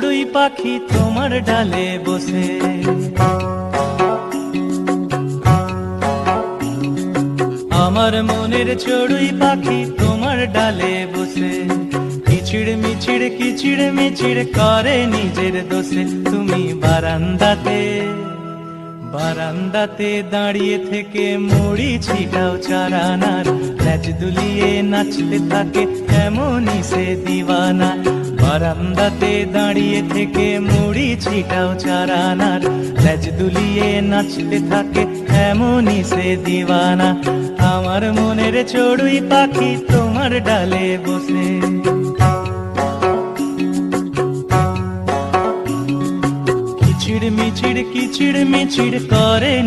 চড়ুই পাখি তোমার ডালে বসে। আমার মনের চড়ুই পাখি তোমার ডালে বসে, কিচিড় মিচিড় কিচিড় মিচিড় করে নিজের দোষে। তুমি বারান্দাতে বারান্দাতে দাঁড়িয়ে থেকে মুড়ি ছিটাও চারানার, ল্যাজ দুলিয়ে নাচতে থাকে এমনই সে দিওয়ানা। বারান্দাতে দাঁড়িয়ে থেকে মুড়ি ছিটাও চারানার, ল্যাজ দুলিয়ে নাচতে থাকে এমনই সে দিওয়ানা। আমার মনের চড়ুই পাখি তোমার ডালে বসে। কিচিড় মিচিড় কিচিড় মিচিড় করে